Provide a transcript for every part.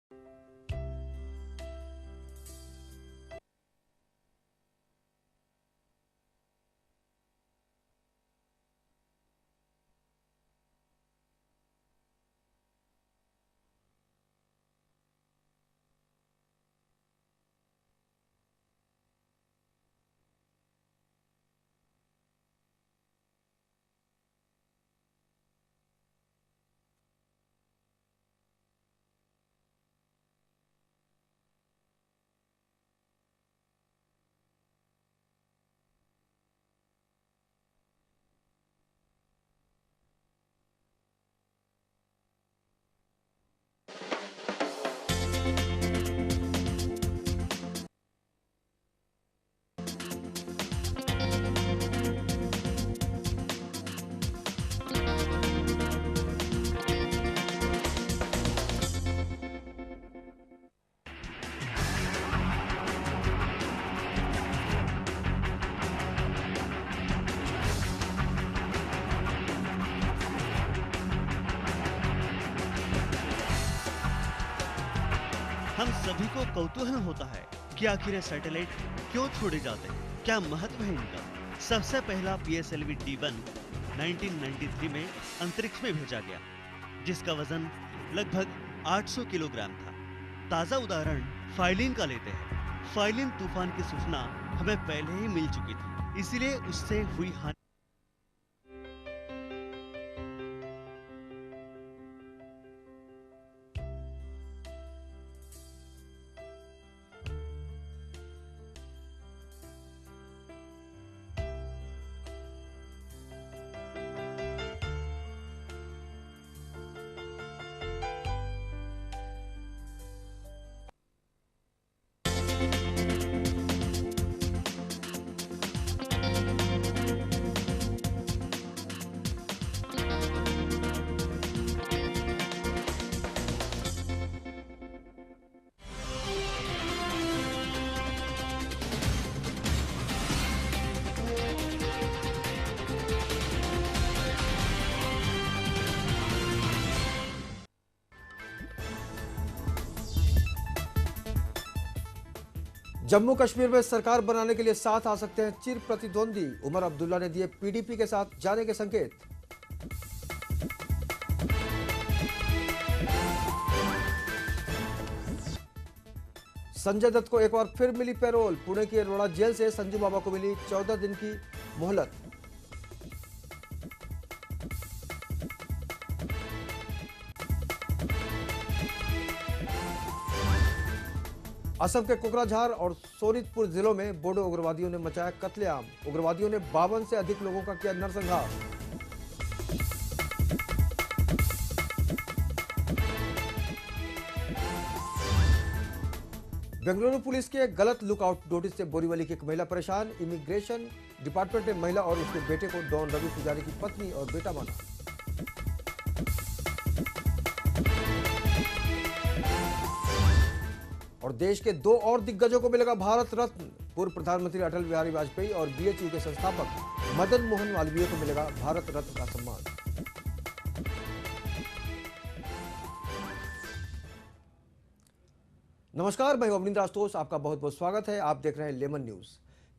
हम सभी को कौतूहल होता है कि आखिर ये सैटेलाइट क्यों छोड़े जाते हैं, क्या महत्व है इनका। सबसे पहला PSLV D1 1993 में अंतरिक्ष में भेजा गया, जिसका वजन लगभग 800 किलोग्राम था। ताजा उदाहरण फाइलिन का लेते हैं। फाइलिन तूफान की सूचना हमें पहले ही मिल चुकी थी, इसीलिए उससे हुई हानि जम्मू कश्मीर में सरकार बनाने के लिए साथ आ सकते हैं चिर प्रतिद्वंदी। उमर अब्दुल्ला ने दिए PDP के साथ जाने के संकेत। संजय दत्त को एक बार फिर मिली पैरोल। पुणे की अरोड़ा जेल से संजू बाबा को मिली 14 दिन की मोहलत। असम के कोकराझार और सोनितपुर जिलों में बोडो उग्रवादियों ने मचाया कत्लेआम। उग्रवादियों ने 52 से अधिक लोगों का किया नरसंहार। बेंगलुरु पुलिस के गलत लुकआउट नोटिस से बोरीवली की एक महिला परेशान। इमिग्रेशन डिपार्टमेंट ने महिला और उसके बेटे को डॉन रवि पुजारी की पत्नी और बेटा माना। और देश के 2 और दिग्गजों को मिलेगा भारत रत्न। पूर्व प्रधानमंत्री अटल बिहारी वाजपेयी और BHU के संस्थापक मदन मोहन मालवीय को मिलेगा भारत रत्न का सम्मान। नमस्कार, मैं अवनींद्र आशुतोष, आपका बहुत बहुत स्वागत है। आप देख रहे हैं लेमन न्यूज।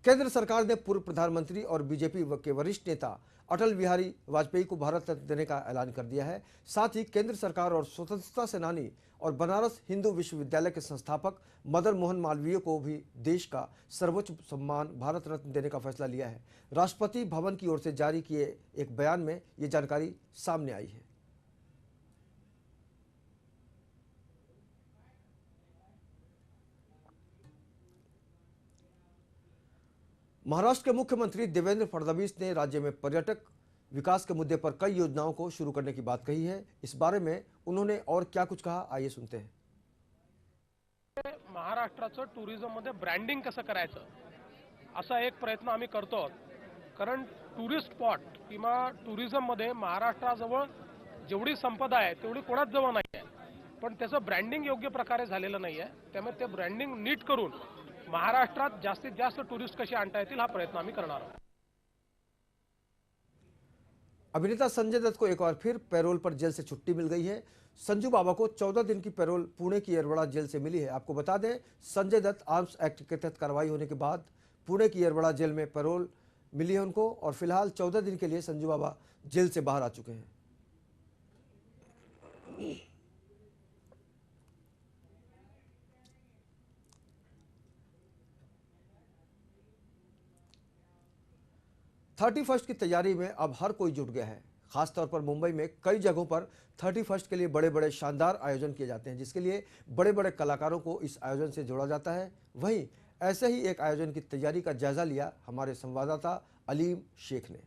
केंद्र सरकार ने पूर्व प्रधानमंत्री और बीजेपी के वरिष्ठ नेता अटल बिहारी वाजपेयी को भारत रत्न देने का ऐलान कर दिया है। साथ ही केंद्र सरकार और स्वतंत्रता सेनानी और बनारस हिंदू विश्वविद्यालय के संस्थापक मदन मोहन मालवीय को भी देश का सर्वोच्च सम्मान भारत रत्न देने का फैसला लिया है। राष्ट्रपति भवन की ओर से जारी किए एक बयान में ये जानकारी सामने आई है। महाराष्ट्र के मुख्यमंत्री देवेंद्र फडणवीस ने राज्य में पर्यटक विकास के मुद्दे पर कई योजनाओं को शुरू करने की बात कही है। इस बारे में उन्होंने और क्या कुछ कहा, आइए सुनते हैं। महाराष्ट्राचं टुरिझम मध्ये ब्रँडिंग कसं करायचं असा एक प्रयत्न आम्ही करतो। कारण टुरिस्ट स्पॉट किंवा टुरिझम मध्ये महाराष्ट्राजवळ जेवढी संपदा आहे तेवढी कोणाच जवळ नाही आहे, पण त्याचं ब्रँडिंग योग्य प्रकारे झालेलं नाही आहे। त्यामुळे ते ब्रँडिंग नीट करून महाराष्ट्रात जास्तीत जास्त टुरिस्ट कसे आणता येतील हा प्रयत्न आम्ही करणार आहोत। अभिनेता संजय दत्त को एक बार फिर पैरोल पर जेल से छुट्टी मिल गई है। संजू बाबा को 14 दिन की पैरोल पुणे की येरवड़ा जेल से मिली है। आपको बता दें, संजय दत्त आर्म्स एक्ट के तहत कार्रवाई होने के बाद पुणे की येरवड़ा जेल में पैरोल मिली है उनको, और फिलहाल 14 दिन के लिए संजू बाबा जेल से बाहर आ चुके हैं। 31st की तैयारी में अब हर कोई जुट गया है। खासतौर पर मुंबई में कई जगहों पर 31st के लिए बड़े बड़े शानदार आयोजन किए जाते हैं, जिसके लिए बड़े बड़े कलाकारों को इस आयोजन से जोड़ा जाता है। वहीं ऐसे ही एक आयोजन की तैयारी का जायजा लिया हमारे संवाददाता अलीम शेख ने।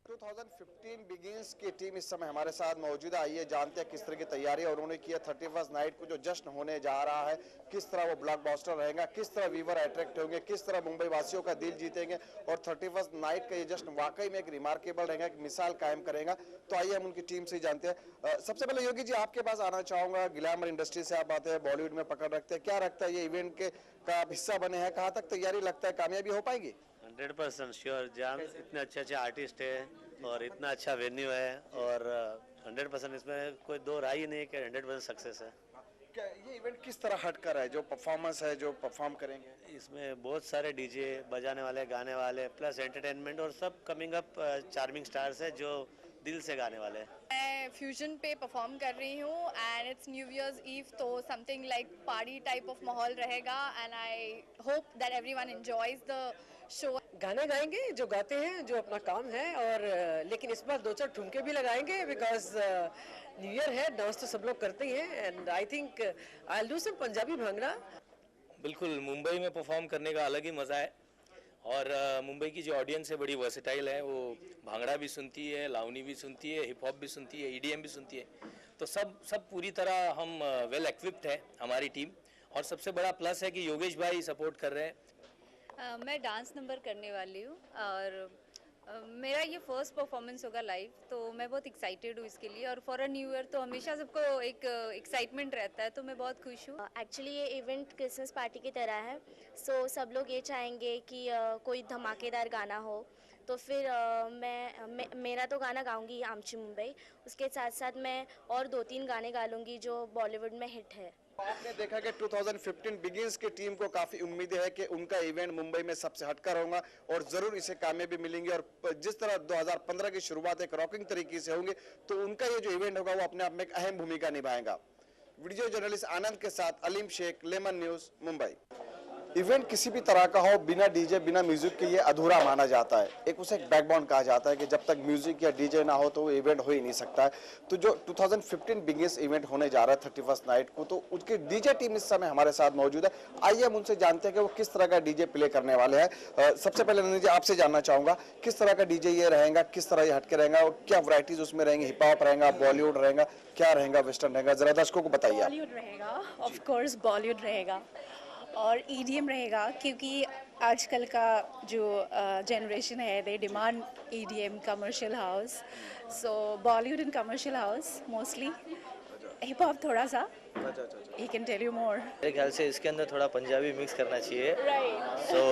2015 बिगिंस की टीम इस समय हमारे साथ मौजूद है। आइए जानते हैं किस तरह की तैयारी उन्होंने की है 31st नाइट को जो जश्न होने जा रहा है, किस तरह वो ब्लॉकबस्टर रहेगा, किस तरह व्यूवर अट्रैक्ट होंगे, किस तरह मुंबई वासियों का दिल जीतेंगे और 31st नाइट का ये जश्न वाकई में एक रिमार्केबल रहेगा, एक मिसाल कायम करेगा। तो आइए हम उनकी टीम से ही जानते हैं। सबसे पहले योगी जी आपके पास आना चाहूंगा। ग्लैमर इंडस्ट्री से आप आते हैं, बॉलीवुड में पकड़ रखते हैं, क्या रखता है ये इवेंट के का हिस्सा बने हैं, कहाँ तक तैयारी लगता है कामयाबी हो पाएगी? 100% श्योर जान, इतने अच्छे आर्टिस्ट है और इतना अच्छा वेन्यू है और 100% इसमें कोई दो राय ही नहीं कि 100% सक्सेस है। क्या ये इवेंट किस तरह हटकर है, जो परफॉर्मेंस है, जो परफॉर्म करेंगे? इसमें बहुत सारे डीजे बजाने वाले, गाने वाले, प्लस एंटरटेनमेंट और सब कमिंग अप चार्मिंग स्टार्स है जो दिल से गाने वाले हैं। मैं फ्यूजन पे परफॉर्म कर रही हूँ and it's new year's eve, तो something like party type of माहौल रहेगा and I hope that everyone enjoys the show. गाने गाएंगे जो गाते हैं, जो अपना काम है, और लेकिन इस बार 2-4 ठुमके भी लगाएंगे बिकॉज न्यू ईयर है, डांस तो सब लोग करते ही हैं and I think I will do some Punjabi bhangra. बिल्कुल, मुंबई में परफॉर्म करने का अलग ही मज़ा है और मुंबई की जो ऑडियंस है बड़ी वर्सेटाइल है, वो भांगड़ा भी सुनती है, लावनी भी सुनती है, हिप हॉप भी सुनती है, ईडीएम भी सुनती है, तो सब पूरी तरह हम वेल इक्विप्ड है हमारी टीम। और सबसे बड़ा प्लस है कि योगेश भाई सपोर्ट कर रहे हैं। मैं डांस नंबर करने वाली हूँ और मेरा ये फर्स्ट परफॉर्मेंस होगा लाइव, तो मैं बहुत एक्साइटेड हूँ इसके लिए। और फॉर अ न्यू ईयर तो हमेशा सबको एक एक्साइटमेंट रहता है, तो मैं बहुत खुश हूँ। एक्चुअली ये इवेंट क्रिसमस पार्टी की तरह है, सो सब लोग ये चाहेंगे कि कोई धमाकेदार गाना हो, तो फिर मेरा तो गाना गाऊंगी आमची मुंबई, उसके साथ साथ मैं और 2-3 गाने गा लूँगी जो बॉलीवुड में हिट है। आपने देखा कि 2015 बिगिंस की टीम को काफी उम्मीद है कि उनका इवेंट मुंबई में सबसे हटकर होगा और जरूर इसे कामयाबी मिलेंगी। और जिस तरह 2015 की शुरुआत एक रॉकिंग तरीके से होंगी, तो उनका ये जो इवेंट होगा वो अपने आप में एक अहम भूमिका निभाएगा। वीडियो जर्नलिस्ट आनंद के साथ Aleem Shaikh, Lemon News, Mumbai. Event किसी भी तरह का हो, बिना डीजे बिना म्यूजिक के ये अधूरा माना जाता है। एक उसे एक बैकबोन कहा जाता है कि जब तक म्यूजिक या डीजे ना हो तो वो इवेंट हो ही नहीं सकता है। तो जो 2015 बिगेस्ट इवेंट होने जा रहा है 31st नाइट को, तो उसकी डीजे टीम इस समय हमारे साथ मौजूद है। आइए हम उनसे जानते हैं कि वो किस तरह का डीजे प्ले करने वाले हैं। सबसे पहले नंदी जी आपसे जानना चाहूंगा, किस तरह का डीजे ये रहेगा, किस तरह ये हटके रहेगा और क्या वैरायटीज उसमें रहेंगी? हिप हॉप रहेगा, बॉलीवुड रहेगा, क्या रहेगा, वेस्टर्न रहेगा? जरा दर्शकों को बताइए। बॉलीवुड रहेगा, ऑफ कोर्स बॉलीवुड रहेगा और ईडीएम रहेगा, क्योंकि आजकल का जो जनरेशन है they demand EDM, commercial house, so Bollywood and commercial house mostly, hip hop थोड़ा सा, he can tell you more. मेरे ख्याल से इसके अंदर थोड़ा पंजाबी मिक्स करना चाहिए, सो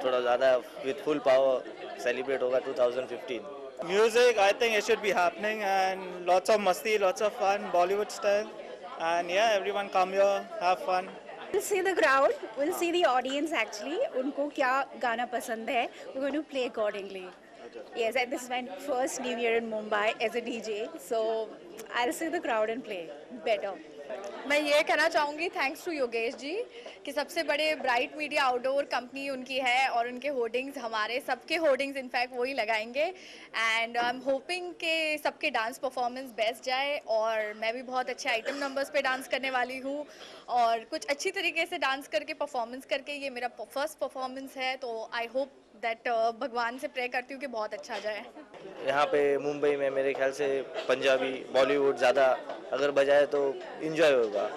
थोड़ा ज़्यादा विद फुल पावर सेलिब्रेट होगा 2015। Music, I think it should be happening and lots of masti, lots of fun, Bollywood style, and yeah, everyone come here, have fun. We'll see the crowd, we'll see the audience actually, उनको क्या गाना पसंद है, we're going to play accordingly. Yes, and this is my first New Year in Mumbai as a DJ, so I'll see the crowd and play better. मैं ये कहना चाहूँगी thanks to Yogesh ji कि सबसे बड़े ब्राइट मीडिया आउटडोर कंपनी उनकी है और उनके होर्डिंग्स, हमारे सबके होर्डिंग्स इनफैक्ट वही लगाएंगे एंड आई एम होपिंग कि सबके डांस परफॉर्मेंस बेस्ट जाए। और मैं भी बहुत अच्छे आइटम नंबर्स पे डांस करने वाली हूँ और कुछ अच्छी तरीके से डांस करके परफॉर्मेंस करके ये मेरा फर्स्ट परफॉर्मेंस है, तो आई होप दैट भगवान से प्रे करती हूँ कि बहुत अच्छा जाए। यहाँ पे मुंबई में मेरे ख्याल से पंजाबी, बॉलीवुड ज़्यादा अगर बजाए तो इंजॉय होगा।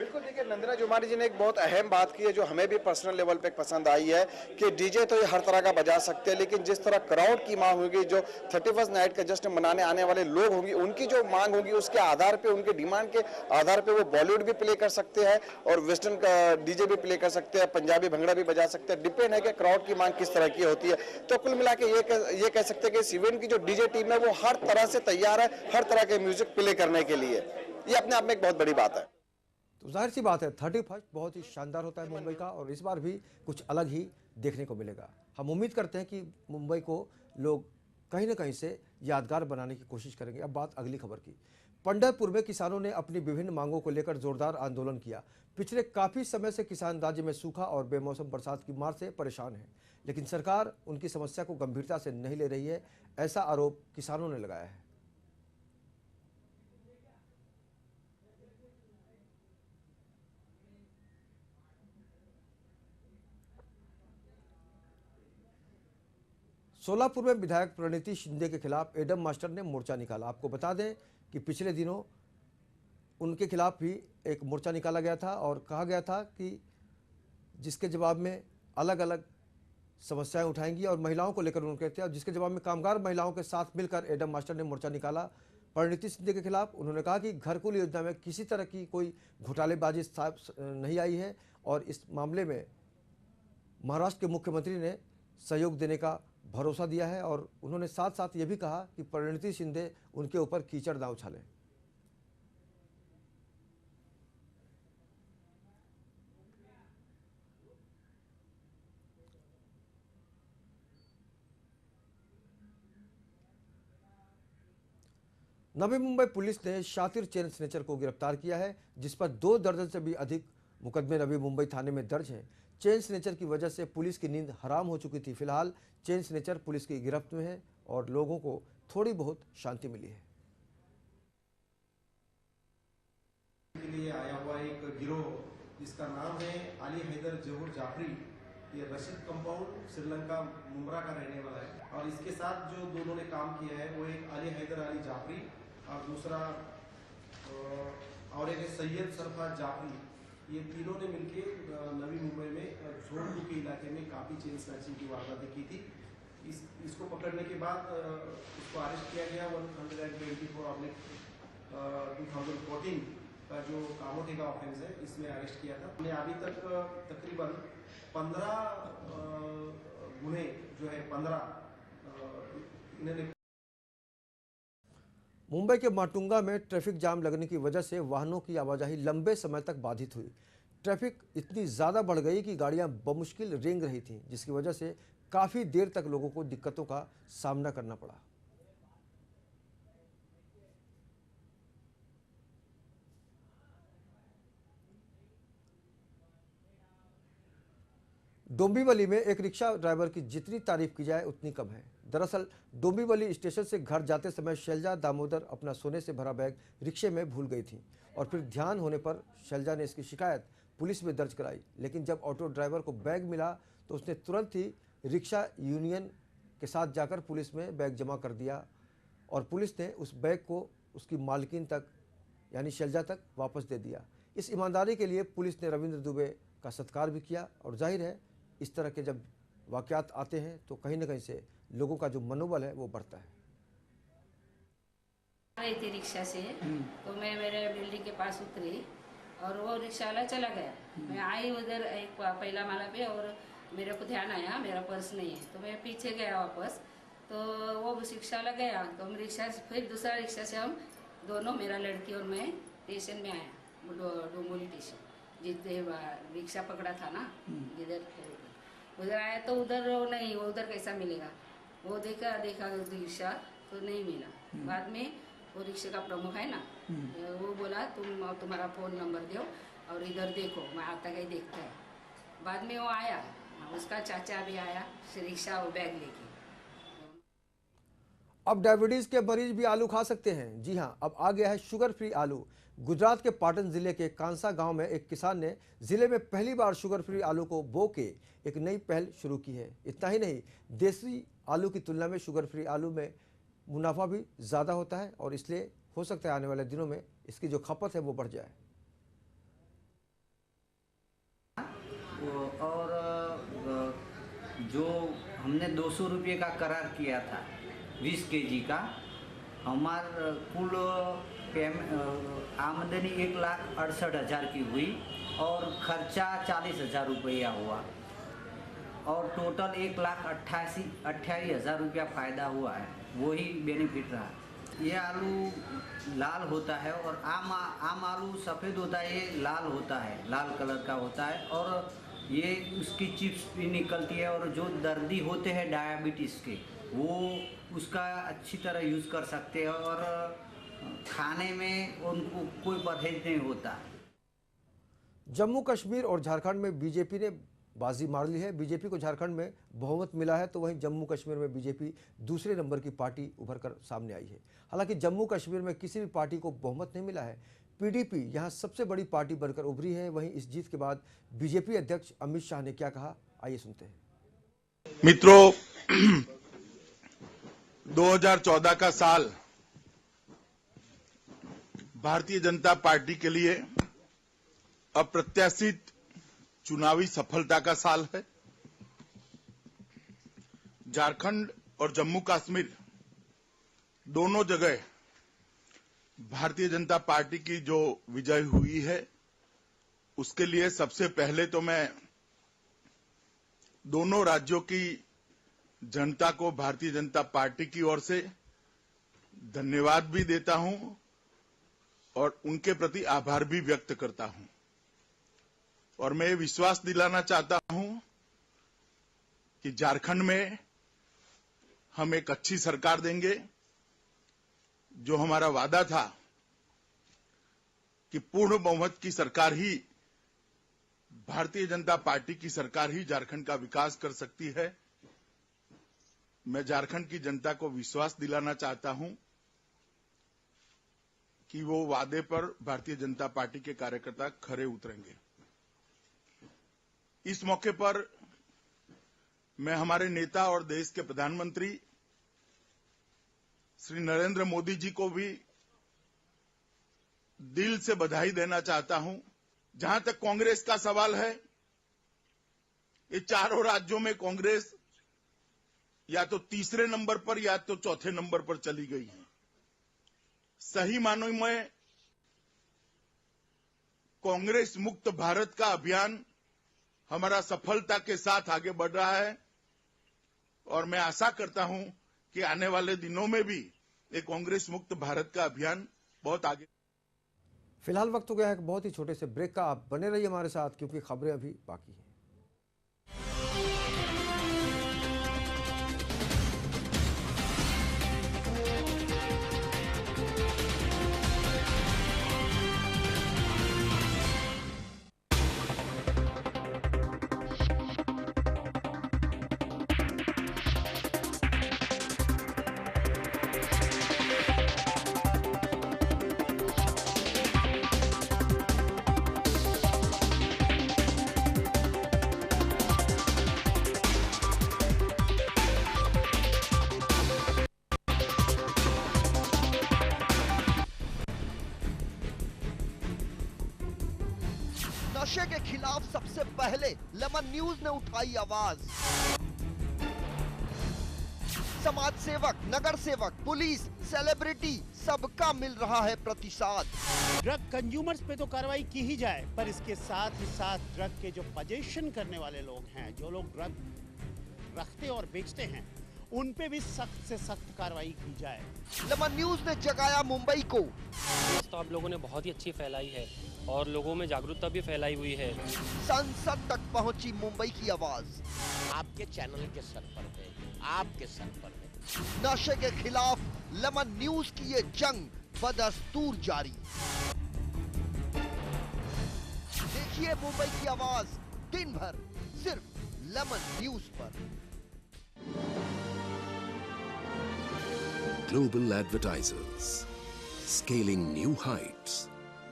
बिल्कुल, देखिए नंदना जोमानी जी ने एक बहुत अहम बात की है जो हमें भी पर्सनल लेवल पे पसंद आई है कि डीजे तो ये हर तरह का बजा सकते हैं, लेकिन जिस तरह क्राउड की मांग होगी, जो 31st नाइट का जश्न मनाने आने वाले लोग होंगे, उनकी जो मांग होगी उसके आधार पे, उनके डिमांड के आधार पे वो बॉलीवुड भी प्ले कर सकते हैं और वेस्टर्न का डीजे भी प्ले कर सकते हैं, पंजाबी भंगड़ा भी बजा सकते हैं। डिपेंड है कि क्राउड की मांग किस तरह की होती है। तो कुल मिला के ये कह सकते हैं कि इस इवेंट की जो डीजे टीम है वो हर तरह से तैयार है, हर तरह के म्यूजिक प्ले करने के लिए। ये अपने आप में एक बहुत बड़ी बात है। तो जाहिर सी बात है 31st बहुत ही शानदार होता है मुंबई का, और इस बार भी कुछ अलग ही देखने को मिलेगा। हम उम्मीद करते हैं कि मुंबई को लोग कहीं ना कहीं से यादगार बनाने की कोशिश करेंगे। अब बात अगली खबर की। पंढरपुर में किसानों ने अपनी विभिन्न मांगों को लेकर जोरदार आंदोलन किया। पिछले काफ़ी समय से किसान राज्य में सूखा और बेमौसम बरसात की मार से परेशान हैं, लेकिन सरकार उनकी समस्या को गंभीरता से नहीं ले रही है, ऐसा आरोप किसानों ने लगाया है। सोलापुर में विधायक प्रणीति शिंदे के खिलाफ एडम मास्टर ने मोर्चा निकाला। आपको बता दें कि पिछले दिनों उनके खिलाफ भी एक मोर्चा निकाला गया था और कहा गया था कि जिसके जवाब में अलग अलग समस्याएं उठाएंगी और महिलाओं को लेकर उन्होंने कहते हैं, और जिसके जवाब में कामगार महिलाओं के साथ मिलकर एडम मास्टर ने मोर्चा निकाला प्रणीति शिंदे के खिलाफ। उन्होंने कहा कि घरकुल योजना में किसी तरह की कोई घोटालेबाजी नहीं आई है और इस मामले में महाराष्ट्र के मुख्यमंत्री ने सहयोग देने का भरोसा दिया है, और उन्होंने साथ साथ ये भी कहा कि प्रणीति शिंदे उनके ऊपर कीचड़ ना उछालें। नवी मुंबई पुलिस ने शातिर चेन स्नेचर को गिरफ्तार किया है, जिस पर 2 दर्जन से भी अधिक मुकदमे नवी मुंबई थाने में दर्ज हैं। चेन स्नेचर की वजह से पुलिस की नींद हराम हो चुकी थी। फिलहाल चेन स्नेचर पुलिस की गिरफ्त में है और लोगों को थोड़ी बहुत शांति मिली है। के लिए आया हुआ एक गिरोह जिसका नाम है अली हैदर जहूर जाफरी, ये रशीद कंपाउंड श्रीलंका मुंब्रा का रहने वाला है, और इसके साथ जो दोनों ने काम किया है वो एक अली हैदर अली जाफरी और दूसरा और एक सैयद सरफराज जाफरी। ये तीनों ने मिलके नवी मुंबई में झोड़ू के इलाके में काफ़ी चेन स्नैचिंग की वारदातें की थी। इसको पकड़ने के बाद उसको अरेस्ट किया गया 124/2014 का जो कामोटे का ऑफेंस है, इसमें अरेस्ट किया था। हमने अभी तक तकरीबन 15 गुने जो है 15 इन्होंने। मुंबई के माटुंगा में ट्रैफिक जाम लगने की वजह से वाहनों की आवाजाही लंबे समय तक बाधित हुई। ट्रैफिक इतनी ज़्यादा बढ़ गई कि गाड़ियां बमुश्किल रेंग रही थीं, जिसकी वजह से काफ़ी देर तक लोगों को दिक्कतों का सामना करना पड़ा। डोंबिवली में एक रिक्शा ड्राइवर की जितनी तारीफ की जाए उतनी कम है। दरअसल डोंबिवली स्टेशन से घर जाते समय शैलजा दामोदर अपना सोने से भरा बैग रिक्शे में भूल गई थी और फिर ध्यान होने पर शैलजा ने इसकी शिकायत पुलिस में दर्ज कराई। लेकिन जब ऑटो ड्राइवर को बैग मिला तो उसने तुरंत ही रिक्शा यूनियन के साथ जाकर पुलिस में बैग जमा कर दिया और पुलिस ने उस बैग को उसकी मालकिन तक यानी शैलजा तक वापस दे दिया। इस ईमानदारी के लिए पुलिस ने रविंद्र दुबे का सत्कार भी किया और जाहिर है इस तरह के जब वाक़यात आते हैं तो कहीं ना कहीं से लोगों का जो मनोबल है वो बढ़ता है। रही थी रिक्शा से तो मैं मेरे बिल्डिंग के पास उतरी और वो रिक्शा वाला चला गया। मैं आई उधर एक पहला माला पे और मेरे को ध्यान आया मेरा पर्स नहीं है तो मैं पीछे गया वापस, तो वो रिक्शा वाला गया तो हम रिक्शा फिर दूसरा रिक्शा से हम दोनों मेरा लड़की और मैं स्टेशन में आया, डोंबिवली स्टेशन जिधर रिक्शा पकड़ा था ना जिधर उधर आया तो उधर नहीं, वो उधर कैसा मिलेगा, वो देखा रिक्शा तो नहीं मिला। बाद में वो रिक्शे का प्रमुख है ना वो बोला तुम तुम्हारा फ़ोन नंबर दो और इधर देखो, मैं आता कहीं देखता है। बाद में वो आया, उसका चाचा भी आया रिक्शा और बैग लेके। अब डायबिटीज के मरीज भी आलू खा सकते हैं। जी हां, अब आ गया है शुगर फ्री आलू। गुजरात के पाटन जिले के कांसा गांव में एक किसान ने जिले में पहली बार शुगर फ्री आलू को बो के एक नई पहल शुरू की है। इतना ही नहीं, देसी आलू की तुलना में शुगर फ्री आलू में मुनाफा भी ज़्यादा होता है और इसलिए हो सकता है आने वाले दिनों में इसकी जो खपत है वो बढ़ जाए। और जो हमने 200 रुपये का करार किया था 20 kg का, हमारा कुल आमदनी 1,68,000 की हुई और खर्चा 40,000 रुपया हुआ और टोटल 1,88,000 रुपया फ़ायदा हुआ है। वही बेनिफिट रहा। ये आलू लाल होता है और आम आलू सफ़ेद होता है, ये लाल होता है, लाल कलर का होता है और ये उसकी चिप्स भी निकलती है और जो दर्दी होते हैं डायबिटीज़ के वो उसका अच्छी तरह यूज़ कर सकते हैं और खाने में उनको कोई परहेज नहीं होता। जम्मू कश्मीर और झारखंड में बीजेपी ने बाजी मार ली है। बीजेपी को झारखंड में बहुमत मिला है, तो वहीं जम्मू कश्मीर में बीजेपी दूसरे नंबर की पार्टी उभर कर सामने आई है। हालांकि जम्मू कश्मीर में किसी भी पार्टी को बहुमत नहीं मिला है। पीडीपी यहां सबसे बड़ी पार्टी बनकर उभरी है। वहीं इस जीत के बाद बीजेपी अध्यक्ष अमित शाह ने क्या कहा, आइए सुनते हैं। मित्रों, 2014 का साल भारतीय जनता पार्टी के लिए अप्रत्याशित चुनावी सफलता का साल है। झारखंड और जम्मू कश्मीर दोनों जगह भारतीय जनता पार्टी की जो विजय हुई है उसके लिए सबसे पहले तो मैं दोनों राज्यों की जनता को भारतीय जनता पार्टी की ओर से धन्यवाद भी देता हूं और उनके प्रति आभार भी व्यक्त करता हूं। और मैं विश्वास दिलाना चाहता हूं कि झारखंड में हम एक अच्छी सरकार देंगे। जो हमारा वादा था कि पूर्ण बहुमत की सरकार ही, भारतीय जनता पार्टी की सरकार ही झारखंड का विकास कर सकती है, मैं झारखंड की जनता को विश्वास दिलाना चाहता हूं कि वो वादे पर भारतीय जनता पार्टी के कार्यकर्ता खरे उतरेंगे। इस मौके पर मैं हमारे नेता और देश के प्रधानमंत्री श्री नरेंद्र मोदी जी को भी दिल से बधाई देना चाहता हूं। जहां तक कांग्रेस का सवाल है, ये चारों राज्यों में कांग्रेस या तो तीसरे नंबर पर या तो चौथे नंबर पर चली गई है। सही मानों में कांग्रेस मुक्त भारत का अभियान हमारा सफलता के साथ आगे बढ़ रहा है और मैं आशा करता हूं कि आने वाले दिनों में भी एक कांग्रेस मुक्त भारत का अभियान बहुत आगे। फिलहाल वक्त हो गया है बहुत ही छोटे से ब्रेक का। आप बने रहिए हमारे साथ क्योंकि खबरें अभी बाकी हैं। नशे के खिलाफ सबसे पहले लेमन न्यूज ने उठाई आवाज। समाज सेवक, नगर सेवक, पुलिस, सेलिब्रिटी सबका मिल रहा है प्रतिसाद। ड्रग कंज्यूमर्स पे तो कार्रवाई की ही जाए, पर इसके साथ ही साथ ड्रग के जो पजेशन करने वाले लोग हैं, जो लोग ड्रग रखते और बेचते हैं, उन पे भी सख्त से सख्त कार्रवाई की जाए। लेमन न्यूज ने जगाया मुंबई को। तो आप लोगों ने बहुत ही अच्छी फैलाई है और लोगों में जागरूकता भी फैलाई हुई है। संसद तक पहुंची मुंबई की आवाज। आपके चैनल के सर पर है, आपके सर पर है। नशे के खिलाफ लेमन न्यूज की ये जंग बदस्तूर जारी। देखिए मुंबई की आवाज दिन भर सिर्फ लेमन न्यूज पर। Global advertisers scaling new heights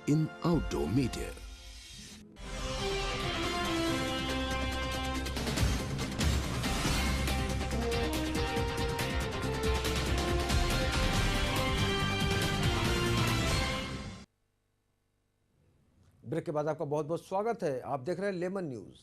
in outdoor media. Break के बाद आपका बहुत बहुत स्वागत है। आप देख रहे हैं लेमन न्यूज।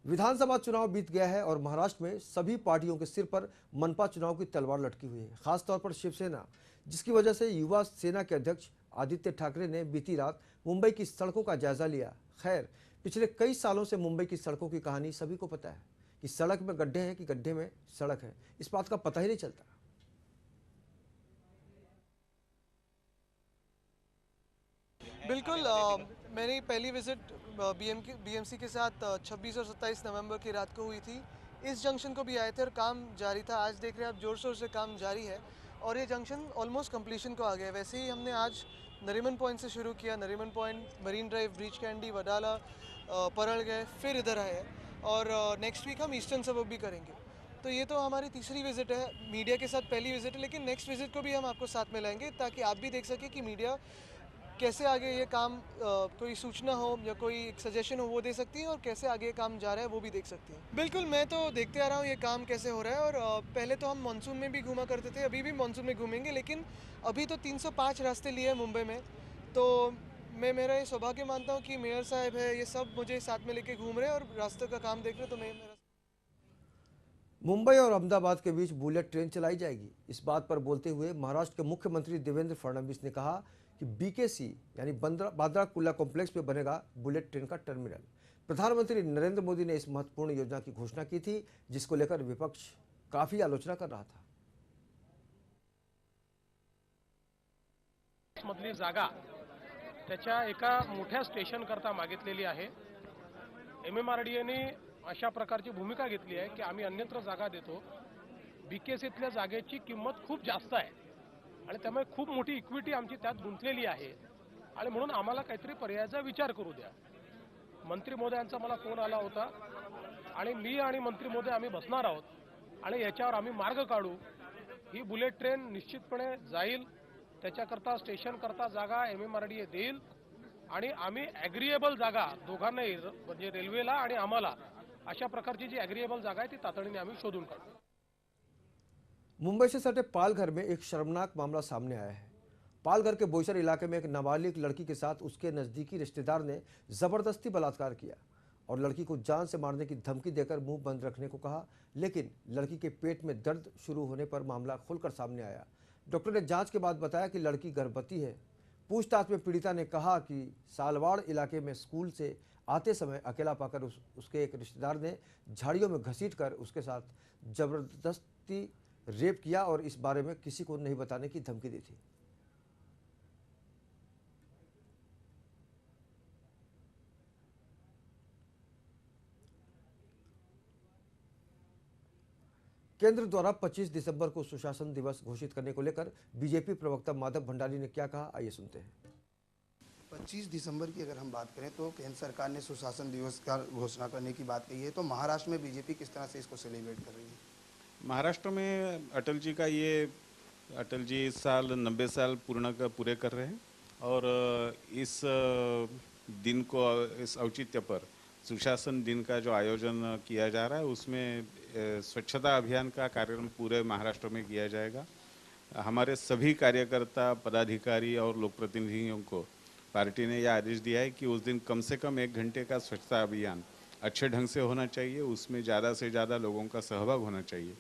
विधानसभा चुनाव बीत गया है और महाराष्ट्र में सभी पार्टियों के सिर पर मनपा चुनाव की तलवार लटकी हुई है, खासतौर पर शिवसेना, जिसकी वजह से युवा सेना के अध्यक्ष आदित्य ठाकरे ने बीती रात मुंबई की सड़कों का जायजा लिया। खैर, पिछले कई सालों से मुंबई की सड़कों की कहानी सभी को पता है कि सड़क में गड्ढे हैं कि गड्ढे में सड़क है, इस बात का पता ही नहीं चलता। बिल्कुल, मेरी पहली विजिट बीएमसी के साथ 26 और 27 नवंबर की रात को हुई थी। इस जंक्शन को भी आए थे और काम जारी था। आज देख रहे हैं आप, जोर शोर से काम जारी है और ये जंक्शन ऑलमोस्ट कंप्लीशन को आ गया है। वैसे ही हमने आज नरीमन पॉइंट से शुरू किया। Nariman point, marine drive, breach candy, Wadala, परल गए, फिर इधर आए और नेक्स्ट वीक हम ईस्टर्न सबब भी करेंगे। तो ये तो हमारी तीसरी विजिट है, मीडिया के साथ पहली विजिट है, लेकिन नेक्स्ट विजिट को भी हम आपको साथ में लाएंगे ताकि आप भी देख सकें कि मीडिया कैसे आगे ये काम, कोई सूचना हो या कोई सजेशन हो वो दे सकती है और कैसे आगे काम जा रहा है वो भी देख सकती है। बिल्कुल, मैं तो देखते आ रहा हूँ ये काम कैसे हो रहा है और पहले तो हम मानसून में भी घूमा करते थे, अभी भी मानसून में घूमेंगे, लेकिन अभी तो 305 रास्ते लिए हैं मुंबई में। तो मैं मेरा ये सौभाग्य मानता हूँ कि मेयर साहब है, ये सब मुझे साथ में लेके घूम रहे हैं और रास्ते का काम देख रहे हैं। तो मैं मुंबई और अहमदाबाद के बीच बुलेट ट्रेन चलाई जाएगी। इस बात पर बोलते हुए महाराष्ट्र के मुख्यमंत्री देवेंद्र फडणवीस ने कहा कि बीकेसी यानी बांद्रा कुर्ला कॉम्प्लेक्स में बनेगा बुलेट ट्रेन का टर्मिनल। प्रधानमंत्री नरेंद्र मोदी ने इस महत्वपूर्ण योजना की घोषणा की थी, जिसको लेकर विपक्ष काफी आलोचना कर रहा था। मधली जागा त्याच्या एका मोठ्या स्टेशन करता मागितलेली आहे। MMRDAने अशा प्रकारची भूमिका घेतली आहे की आम्ही अन्यत्र जागा देतो। बीकेसीतल्या जागेची किंमत खूप जास्त आहे आणि त्यामुळे खूप मोठी इक्विटी आमची त्यात गुंतलेली आहे आणि म्हणून आम्हाला काहीतरी पर्यायाचा विचार करू द्या। मंत्री महोदयांचा मला फोन आला होता आणि मी आणि मंत्री महोदय आम्ही बसणार आहोत आणि याच्यावर आम्ही मार्ग काढू। ही बुलेट ट्रेन निश्चितपणे जाईल, त्याच्याकरता स्टेशन करता जागा MMRDA देईल आणि आम्ही ॲग्रीएबल जागा दोघांनाही, म्हणजे रेल्वेला आणि आम्हाला, अशा प्रकारची जी ॲग्रीएबल जागा आहे ती तातडीने आम्ही शोधून काढू। मुंबई से सटे पालघर में एक शर्मनाक मामला सामने आया है। पालघर के बोईसर इलाके में एक नाबालिग लड़की के साथ उसके नजदीकी रिश्तेदार ने जबरदस्ती बलात्कार किया और लड़की को जान से मारने की धमकी देकर मुंह बंद रखने को कहा, लेकिन लड़की के पेट में दर्द शुरू होने पर मामला खुलकर सामने आया। डॉक्टर ने जांच के बाद बताया कि लड़की गर्भवती है। पूछताछ में पीड़िता ने कहा कि सालवाड़ इलाके में स्कूल से आते समय अकेला पाकर उसके एक रिश्तेदार ने झाड़ियों में घसीटकर उसके साथ जबरदस्ती रेप किया और इस बारे में किसी को नहीं बताने की धमकी दी थी। केंद्र द्वारा 25 दिसंबर को सुशासन दिवस घोषित करने को लेकर बीजेपी प्रवक्ता माधव भंडारी ने क्या कहा, आइए सुनते हैं। 25 दिसंबर की अगर हम बात करें तो केंद्र सरकार ने सुशासन दिवस का घोषणा करने की बात कही है, तो महाराष्ट्र में बीजेपी किस तरह से इसको सेलिब्रेट कर रही है? महाराष्ट्र में अटल जी इस साल 90 साल पूरे कर रहे हैं और इस दिन को, इस औचित्य पर सुशासन दिन का जो आयोजन किया जा रहा है उसमें स्वच्छता अभियान का कार्यक्रम पूरे महाराष्ट्र में किया जाएगा। हमारे सभी कार्यकर्ता, पदाधिकारी और लोक प्रतिनिधियों को पार्टी ने यह आदेश दिया है कि उस दिन कम से कम 1 घंटे का स्वच्छता अभियान अच्छे ढंग से होना चाहिए, उसमें ज़्यादा से ज़्यादा लोगों का सहभाग होना चाहिए।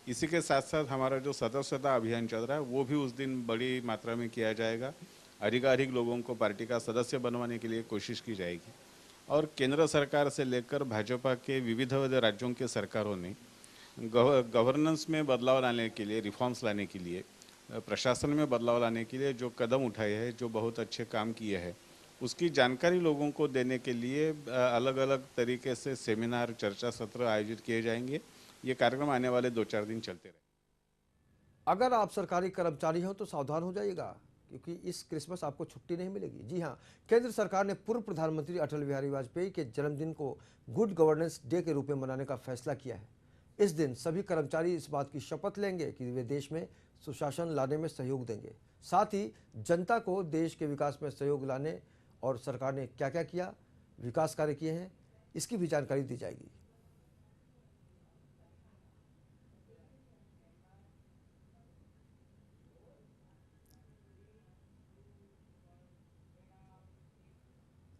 इसी के साथ साथ हमारा जो सदस्यता अभियान चल रहा है वो भी उस दिन बड़ी मात्रा में किया जाएगा। अधिकाधिक लोगों को पार्टी का सदस्य बनवाने के लिए कोशिश की जाएगी और केंद्र सरकार से लेकर भाजपा के विविध राज्यों के सरकारों ने गवर्नेंस में बदलाव लाने के लिए, रिफॉर्म्स लाने के लिए, प्रशासन में बदलाव लाने के लिए जो कदम उठाए हैं, जो बहुत अच्छे काम किए हैं, उसकी जानकारी लोगों को देने के लिए अलग अलग तरीके से सेमिनार, चर्चा सत्र आयोजित किए जाएंगे। ये कार्यक्रम आने वाले 2-4 दिन चलते रहे। अगर आप सरकारी कर्मचारी हो तो सावधान हो जाइएगा, क्योंकि इस क्रिसमस आपको छुट्टी नहीं मिलेगी। जी हां, केंद्र सरकार ने पूर्व प्रधानमंत्री अटल बिहारी वाजपेयी के जन्मदिन को गुड गवर्नेंस डे के रूप में मनाने का फैसला किया है। इस दिन सभी कर्मचारी इस बात की शपथ लेंगे कि वे देश में सुशासन लाने में सहयोग देंगे। साथ ही जनता को देश के विकास में सहयोग लाने और सरकार ने क्या क्या किया, विकास कार्य किए हैं, इसकी भी जानकारी दी जाएगी।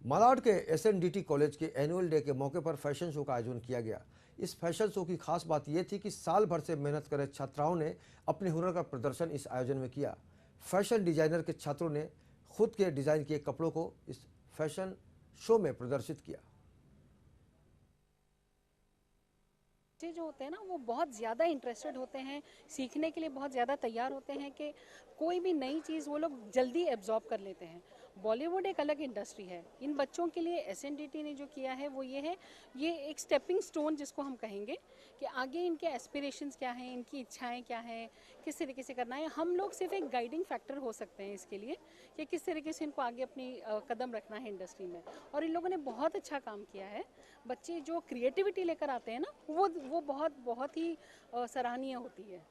मालाड के SNDT कॉलेज के एनुअल डे के मौके पर फैशन शो का आयोजन किया गया। इस फैशन शो की खास बात यह थी कि साल भर से मेहनत कर रहे छात्राओं ने अपने हुनर का प्रदर्शन इस आयोजन में किया। फैशन डिजाइनर के छात्रों ने खुद के डिजाइन किए कपड़ों को इस फैशन शो में प्रदर्शित किया। बच्चे जो होते हैं ना, वो बहुत ज़्यादा इंटरेस्टेड होते हैं, सीखने के लिए बहुत ज़्यादा तैयार होते हैं कि कोई भी नई चीज़ वो लोग जल्दी एब्जॉर्ब कर लेते हैं। बॉलीवुड एक अलग इंडस्ट्री है। इन बच्चों के लिए SNDT ने जो किया है वो ये है, ये एक स्टेपिंग स्टोन जिसको हम कहेंगे कि आगे इनके एस्पिरेशंस क्या हैं, इनकी इच्छाएं क्या हैं, किस तरीके से करना है। हम लोग सिर्फ एक गाइडिंग फैक्टर हो सकते हैं इसके लिए कि किस तरीके से इनको आगे अपनी कदम रखना है इंडस्ट्री में। और इन लोगों ने बहुत अच्छा काम किया है। बच्चे जो क्रिएटिविटी लेकर आते हैं ना, वो बहुत ही सराहनीय होती है।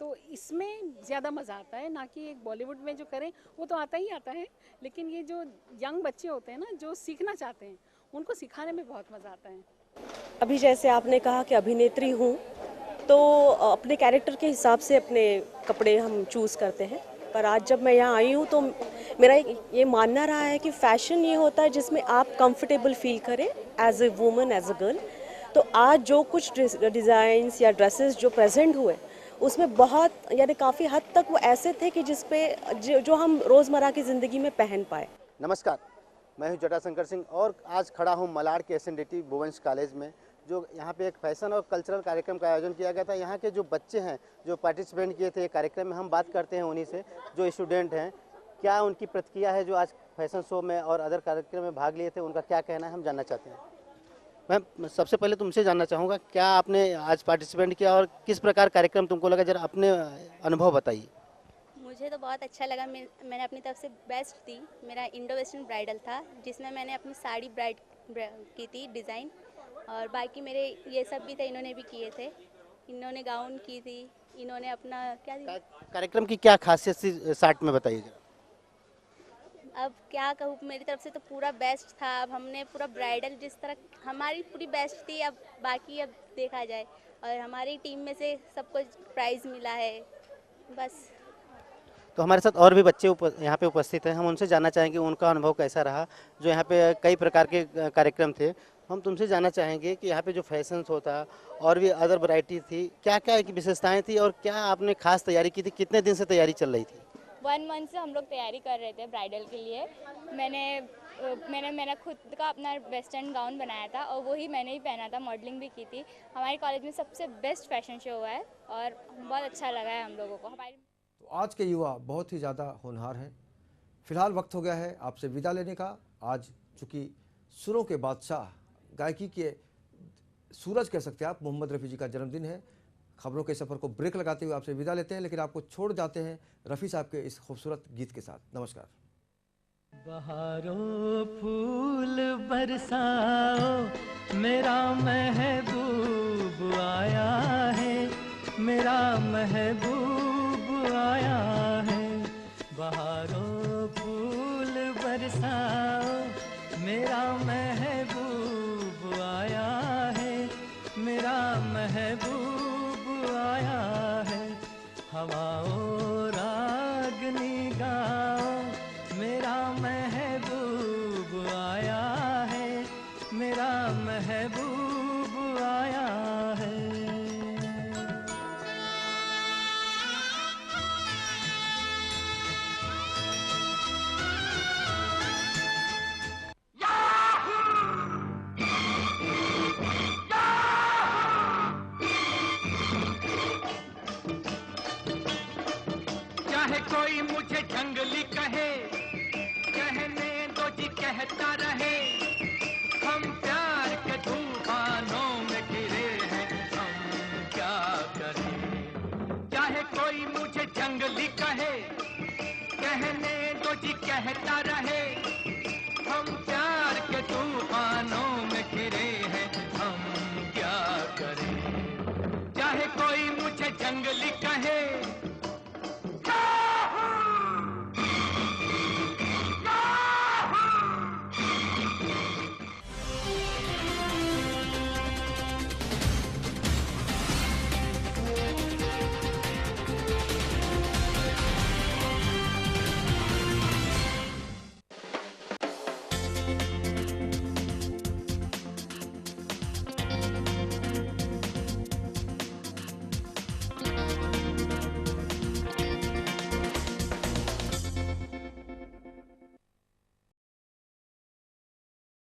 तो इसमें ज़्यादा मज़ा आता है, ना कि एक बॉलीवुड में जो करें वो तो आता ही आता है, लेकिन ये जो यंग बच्चे होते हैं ना, जो सीखना चाहते हैं, उनको सिखाने में बहुत मज़ा आता है। अभी जैसे आपने कहा कि अभिनेत्री हूँ, तो अपने कैरेक्टर के हिसाब से अपने कपड़े हम चूज़ करते हैं। पर आज जब मैं यहाँ आई हूँ तो मेरा ये मानना रहा है कि फ़ैशन ये होता है जिसमें आप कंफर्टेबल फील करें as a woman, as a girl. तो आज जो कुछ डिज़ाइंस या ड्रेसेस जो प्रेजेंट हुए, उसमें बहुत यानी काफ़ी हद तक वो ऐसे थे कि जो हम रोज़मर्रा की ज़िंदगी में पहन पाए। नमस्कार, मैं हूं जटाशंकर सिंह और आज खड़ा हूं मलाड के SNDT वुमेन्स कॉलेज में, जो यहाँ पे एक फैशन और कल्चरल कार्यक्रम का आयोजन किया गया था। यहाँ के जो बच्चे हैं जो पार्टिसिपेंट किए थे कार्यक्रम में, हम बात करते हैं उन्हीं से जो स्टूडेंट हैं, क्या उनकी प्रतिक्रिया है जो आज फैशन शो में और अदर कार्यक्रम में भाग लिए थे, उनका क्या कहना है हम जानना चाहते हैं। मैम, सबसे पहले तुमसे जानना चाहूँगा, क्या आपने आज पार्टिसिपेंट किया और किस प्रकार कार्यक्रम तुमको लगा, जरा अपने अनुभव बताइए। मुझे तो बहुत अच्छा लगा। मैंने अपनी तरफ से बेस्ट दी। मेरा इंडो वेस्टर्न ब्राइडल था, जिसमें मैंने अपनी साड़ी ब्राइड की थी डिज़ाइन, और बाकी मेरे ये सब भी थे, इन्होंने भी किए थे। इन्होंने गाउन की थी, इन्होंने अपना क्या कार्यक्रम की क्या खासियत थी, शॉर्ट में बताइए। अब क्या कहूँ, मेरी तरफ से तो पूरा बेस्ट था। अब हमने पूरा ब्राइडल जिस तरह हमारी पूरी बेस्ट थी, अब बाकी अब देखा जाए। और हमारी टीम में से सबको प्राइज़ मिला है बस। तो हमारे साथ और भी बच्चे यहाँ पे उपस्थित हैं, हम उनसे जानना चाहेंगे उनका अनुभव कैसा रहा। जो यहाँ पे कई प्रकार के कार्यक्रम थे, हम तुमसे जानना चाहेंगे कि यहाँ पे जो फैशन शो था और भी अदर वैरायटी थी, क्या क्या विशेषताएं थी और क्या आपने खास तैयारी की थी, कितने दिन से तैयारी चल रही थी। 1 मंथ से हम लोग तैयारी कर रहे थे ब्राइडल के लिए। मैंने खुद का अपना वेस्टर्न गाउन बनाया था और वही मैंने ही पहना था, मॉडलिंग भी की थी। हमारे कॉलेज में सबसे बेस्ट फैशन शो हुआ है और बहुत अच्छा लगा है हम लोगों को। तो आज के युवा बहुत ही ज़्यादा होनहार हैं। फिलहाल वक्त हो गया है आपसे विदा लेने का। आज चूँकि सुरों के बादशाह, गायकी के सूरज कह सकते हैं आप, मोहम्मद रफ़ी जी का जन्मदिन है। खबरों के सफ़र को ब्रेक लगाते हुए आपसे विदा लेते हैं, लेकिन आपको छोड़ जाते हैं रफ़ी साहब के इस खूबसूरत गीत के साथ। नमस्कार। बहारों फूल बरसाओ, मेरा महबूब आया है, मेरा महबूब आया है। बहारों फूल बरसाओ, मेरा महबूब आया है, मेरा महबूब आया है। हवाओं रागनी गाओ, मेरा महबूब आया है, मेरा महबूब आया है। चाहे कोई मुझे जंगली कहे, कहने दो जी कहता रहे। हम प्यार के तूफानों में गिरे हैं, हम क्या करें। चाहे कोई मुझे जंगली कहे, कहने दो जी कहता रहे।